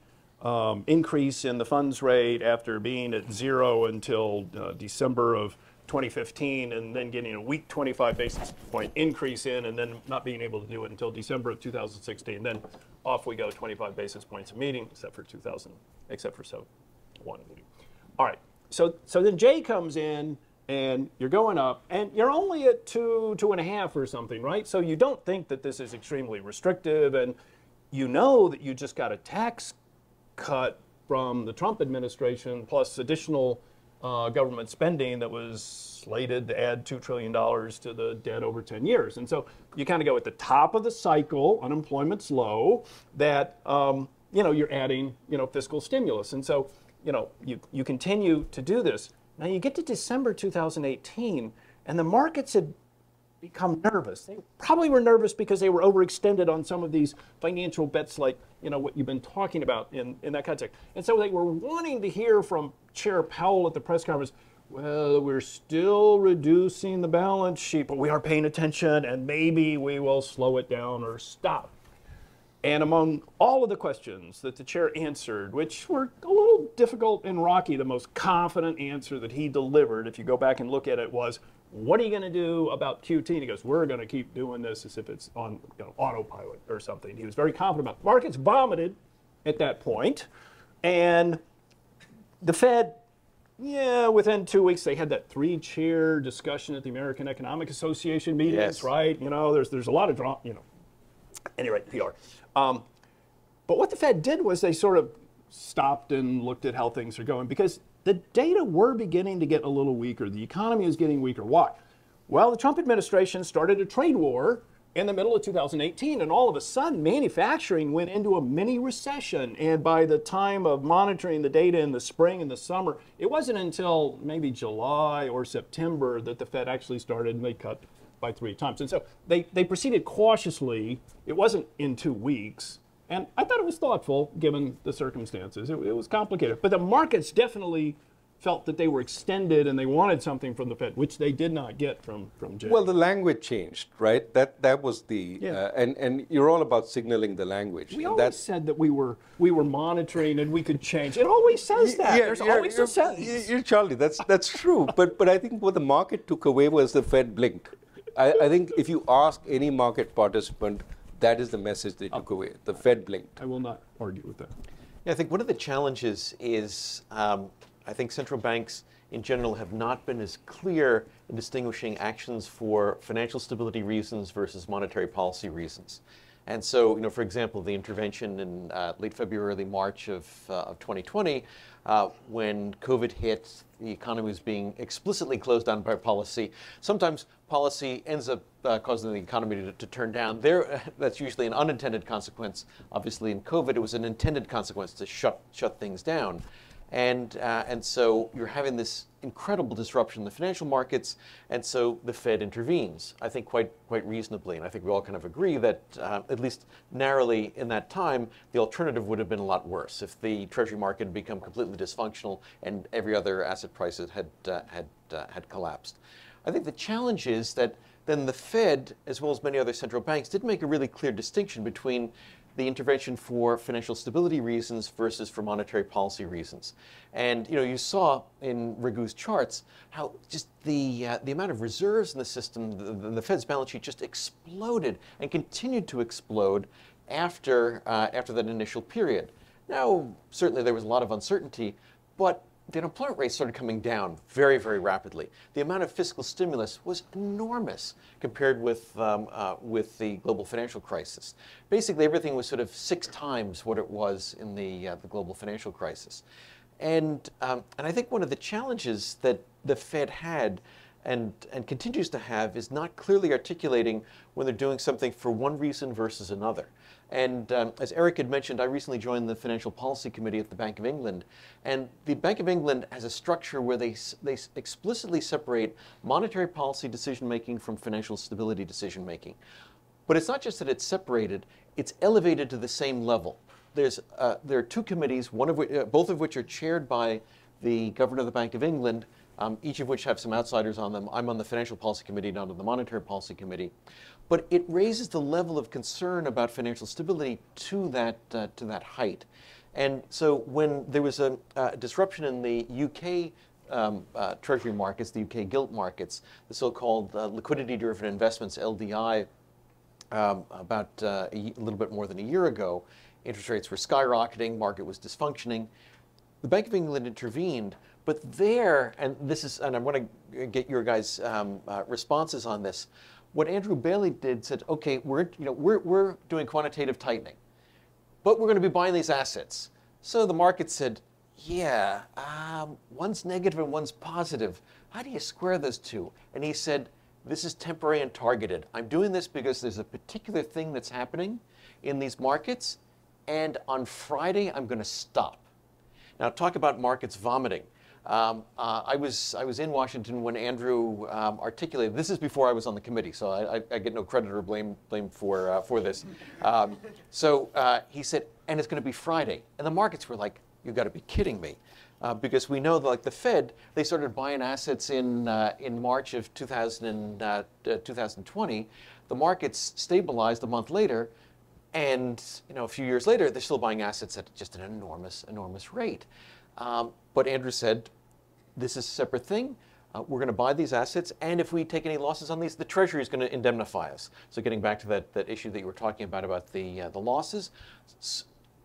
increase in the funds rate after being at 0 until December of 2015, and then getting a weak 25 basis point increase in, and then not being able to do it until December of 2016. Then off we go, 25 basis points a meeting, except for one meeting. All right. So then Jay comes in, and you're going up, and you're only at 2.5 or something, right? So you don't think that this is extremely restrictive, and you know that you just got a tax cut from the Trump administration plus additional government spending that was slated to add $2 trillion to the debt over 10 years. And so you kind of go at the top of the cycle, unemployment's low, that you're adding fiscal stimulus. And so you continue to do this. Now you get to December 2018, and the markets had become nervous. They probably were nervous because they were overextended on some of these financial bets, like what you've been talking about in that context. And so they were wanting to hear from Chair Powell at the press conference, well, we're still reducing the balance sheet, but we are paying attention, and maybe we will slow it down or stop. And among all of the questions that the chair answered, which were a little difficult and rocky, the most confident answer that he delivered, if you go back and look at it, was, what are you going to do about QT? And he goes, we're going to keep doing this as if it's on autopilot or something. He was very confident about it. Markets vomited at that point. And the Fed, within 2 weeks, they had that 3-chair discussion at the American Economic Association meetings, yes. Right? There's a lot of drama, Anyway, PR. But what the Fed did was they sort of stopped and looked at how things are going, because the data were beginning to get a little weaker. The economy is getting weaker. Why? Well, the Trump administration started a trade war in the middle of 2018, and all of a sudden, manufacturing went into a mini recession. And by the time of monitoring the data in the spring and the summer, it wasn't until maybe July or September that the Fed actually started, and they cut by 3 times. And so they proceeded cautiously. It wasn't in 2 weeks. And I thought it was thoughtful, given the circumstances. It was complicated. But the markets definitely felt that they were extended, and they wanted something from the Fed, which they did not get from Jay. Well, the language changed, right? That was the and you're all about signaling the language. We always said that we were monitoring and we could change. It always says that. There's always a sentence. You're Charlie. That's true. But I think what the market took away was the Fed blinked. I think if you ask any market participant, that is the message they took away. The Fed blinked. I will not argue with that. Yeah, I think one of the challenges is I think central banks in general have not been as clear in distinguishing actions for financial stability reasons versus monetary policy reasons. And so, for example, the intervention in late February, early March of 2020, when COVID hit, the economy was being explicitly closed down by policy. Sometimes policy ends up causing the economy to turn down. That's usually an unintended consequence. Obviously, in COVID, it was an intended consequence to shut things down. And so you're having this incredible disruption in the financial markets, and so the Fed intervenes, I think quite reasonably. And I think we all kind of agree that, at least narrowly in that time, the alternative would have been a lot worse if the Treasury market had become completely dysfunctional and every other asset price had collapsed. I think the challenge is that then the Fed, as well as many other central banks, did make a really clear distinction between the intervention for financial stability reasons versus for monetary policy reasons. And you saw in Raghu's charts how just the amount of reserves in the system, the Fed's balance sheet just exploded and continued to explode after that initial period. Now, certainly there was a lot of uncertainty, but the unemployment rate started coming down very, very rapidly. The amount of fiscal stimulus was enormous compared with the global financial crisis. Basically, everything was sort of 6 times what it was in the global financial crisis. And I think one of the challenges that the Fed had and continues to have is not clearly articulating when they're doing something for one reason versus another. And as Eric had mentioned, I recently joined the Financial Policy Committee at the Bank of England. And the Bank of England has a structure where they explicitly separate monetary policy decision-making from financial stability decision-making. But it's not just that it's separated, it's elevated to the same level. There are 2 committees, both of which are chaired by the Governor of the Bank of England, each of which have some outsiders on them. I'm on the Financial Policy Committee, not on the Monetary Policy Committee. But it raises the level of concern about financial stability to that height. And so when there was a disruption in the UK Treasury markets, the UK gilt markets, the so-called liquidity derivative investments, LDI, about a little bit more than a year ago, interest rates were skyrocketing, market was dysfunctioning. The Bank of England intervened, but and I want to get your guys' responses on this. What Andrew Bailey did said, okay, we're doing quantitative tightening, but we're going to be buying these assets. So the market said, yeah, one's negative and one's positive. How do you square those two? And he said, this is temporary and targeted. I'm doing this because there's a particular thing that's happening in these markets, and on Friday I'm going to stop. Now, talk about markets vomiting. I was in Washington when Andrew articulated. This is before I was on the committee, so I get no credit or blame for this. So he said, and it's going to be Friday, and the markets were like, "You've got to be kidding me," because we know that, like the Fed, they started buying assets in March of 2020. The markets stabilized a month later, and a few years later, they're still buying assets at just an enormous rate. But Andrew said, this is a separate thing. We're going to buy these assets, and if we take any losses on these, the Treasury is going to indemnify us. So getting back to that issue that you were talking about the losses,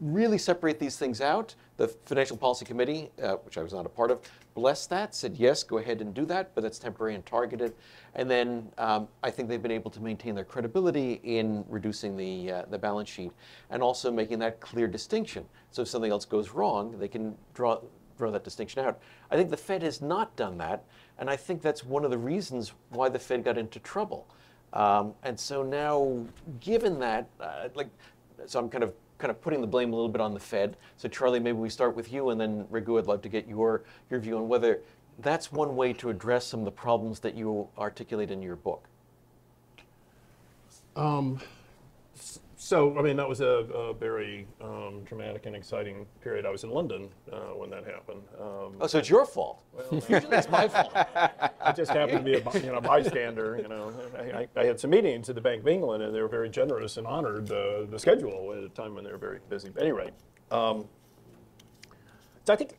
really separate these things out. The Financial Policy Committee, which I was not a part of, blessed that, said, yes, go ahead and do that, but that's temporary and targeted. And then I think they've been able to maintain their credibility in reducing the balance sheet and also making that clear distinction. So if something else goes wrong, they can draw that distinction out. I think the Fed has not done that, and I think that's one of the reasons why the Fed got into trouble. And so now, given that, so I'm kind of putting the blame a little bit on the Fed. So Charlie, maybe we start with you, and then Raghu, I'd love to get your view on whether that's one way to address some of the problems that you articulate in your book. So, I mean, that was a very dramatic and exciting period. I was in London when that happened. Oh, so it's your fault. Well, usually it's my fault. I just happened to be a bystander. I had some meetings at the Bank of England, and they were very generous and honored the schedule at a time when they were very busy. But anyway, so I think,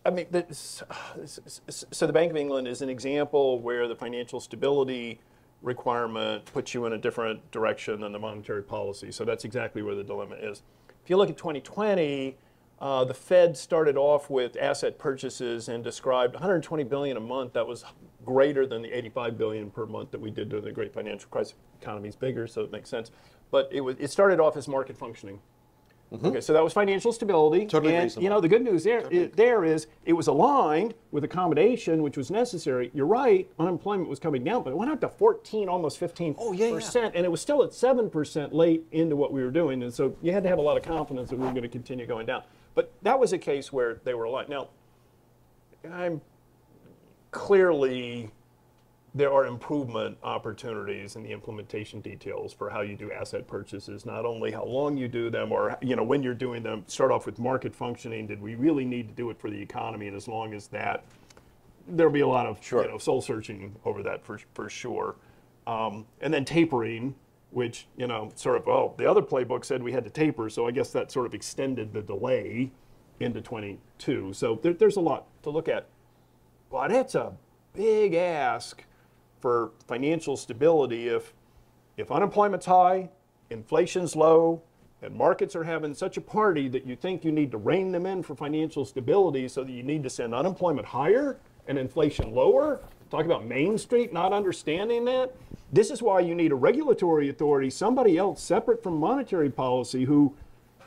so the Bank of England is an example where the financial stability requirement puts you in a different direction than the monetary policy. So that's exactly where the dilemma is. If you look at 2020, the Fed started off with asset purchases and described 120 billion a month. That was greater than the 85 billion per month that we did during the great financial crisis. The economy's bigger, so it makes sense. But it started off as market functioning. Mm-hmm. Okay, so that was financial stability. Totally and reasonable. The good news there is it was aligned with accommodation, which was necessary. You're right, unemployment was coming down, but it went up to 14, almost 15%, and it was still at 7% late into what we were doing. And so you had to have a lot of confidence that we were going to continue going down. But that was a case where they were aligned. Now, clearly there are improvement opportunities in the implementation details for how you do asset purchases, not only how long you do them or when you're doing them. Start off with market functioning. Did we really need to do it for the economy? And as long as that, there'll be a lot of soul searching over that for sure. And then tapering which, sort of, well, the other playbook said we had to taper, so I guess that sort of extended the delay into 22. So there's a lot to look at. But it's a big ask for financial stability if unemployment's high, inflation's low, and markets are having such a party that you think you need to rein them in for financial stability, so that you need to send unemployment higher and inflation lower. Talk about Main Street not understanding that. This is why you need a regulatory authority, somebody else separate from monetary policy, who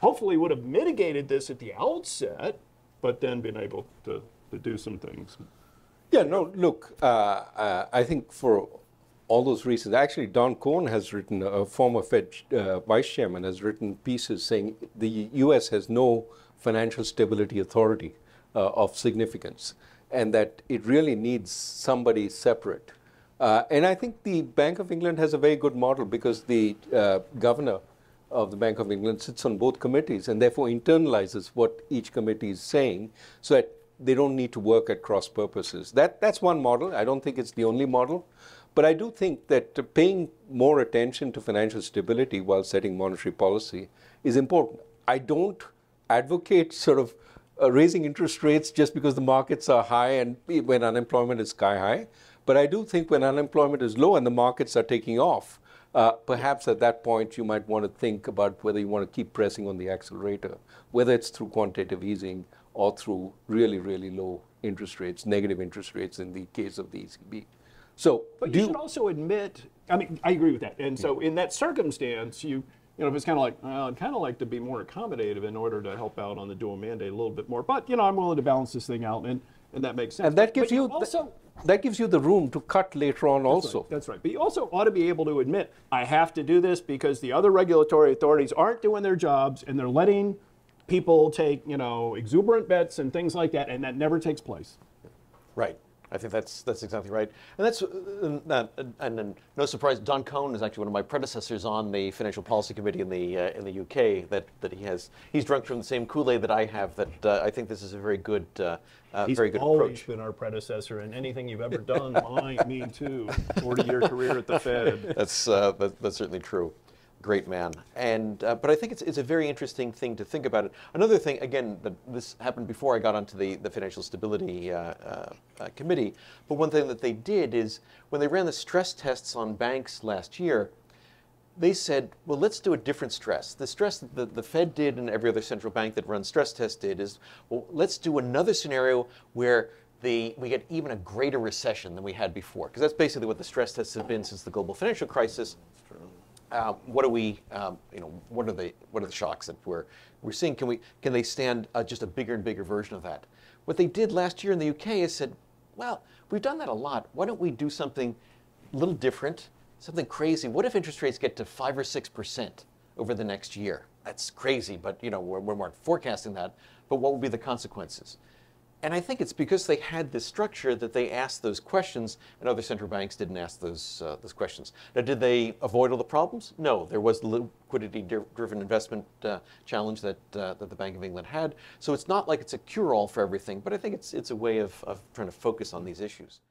hopefully would have mitigated this at the outset, but then been able to do some things. Yeah, no, look, I think for all those reasons, actually Don Cohn has written, a former Fed vice chairman, has written pieces saying the U.S. has no financial stability authority of significance, and that it really needs somebody separate. And I think the Bank of England has a very good model, because the governor of the Bank of England sits on both committees and therefore internalizes what each committee is saying, so that they don't need to work at cross purposes. That's one model. I don't think it's the only model. But I do think that paying more attention to financial stability while setting monetary policy is important. I don't advocate sort of raising interest rates just because the markets are high and when unemployment is sky high. But I do think when unemployment is low and the markets are taking off, perhaps at that point you might want to think about whether you want to keep pressing on the accelerator, whether it's through quantitative easing or through really, really low interest rates, negative interest rates in the case of the ECB. So, but you should also admit, I mean, I agree with that. And so in that circumstance, if it's kind of like, I'd kind of like to be more accommodative in order to help out on the dual mandate a little bit more. But, I'm willing to balance this thing out, and that makes sense. And that gives you also that gives you the room to cut later on also. That's right. But you also ought to be able to admit, I have to do this because the other regulatory authorities aren't doing their jobs, and they're letting people take, exuberant bets and things like that, and that never takes place. Right. I think that's exactly right, and that's and no surprise. Don Cohn is actually one of my predecessors on the Financial Policy Committee in the UK. That he's drunk from the same Kool-Aid that I have. That I think this is a very good He's very good always approach. been our predecessor, and anything you've ever done, me too. 40-year career at the Fed. That's certainly true. Great man, and but I think it's a very interesting thing to think about it. Another thing, again, that this happened before I got onto the Financial Stability Committee, but one thing that they did is when they ran the stress tests on banks last year, they said, well, let's do a different stress. The stress that the Fed did and every other central bank that runs stress tests did is, well, let's do another scenario where we get even a greater recession than we had before, because that's basically what the stress tests have been since the global financial crisis. What are we? What are the shocks that we're seeing? Can they stand just a bigger and bigger version of that? What they did last year in the UK is said, well, we've done that a lot. Why don't we do something a little different, something crazy? What if interest rates get to 5 or 6% over the next year? That's crazy, but we're not forecasting that. But what will be the consequences? And I think it's because they had this structure that they asked those questions, and other central banks didn't ask those questions. Now, did they avoid all the problems? No. There was the liquidity-driven investment challenge that the Bank of England had. So it's not like it's a cure-all for everything, but I think it's a way of trying to focus on these issues.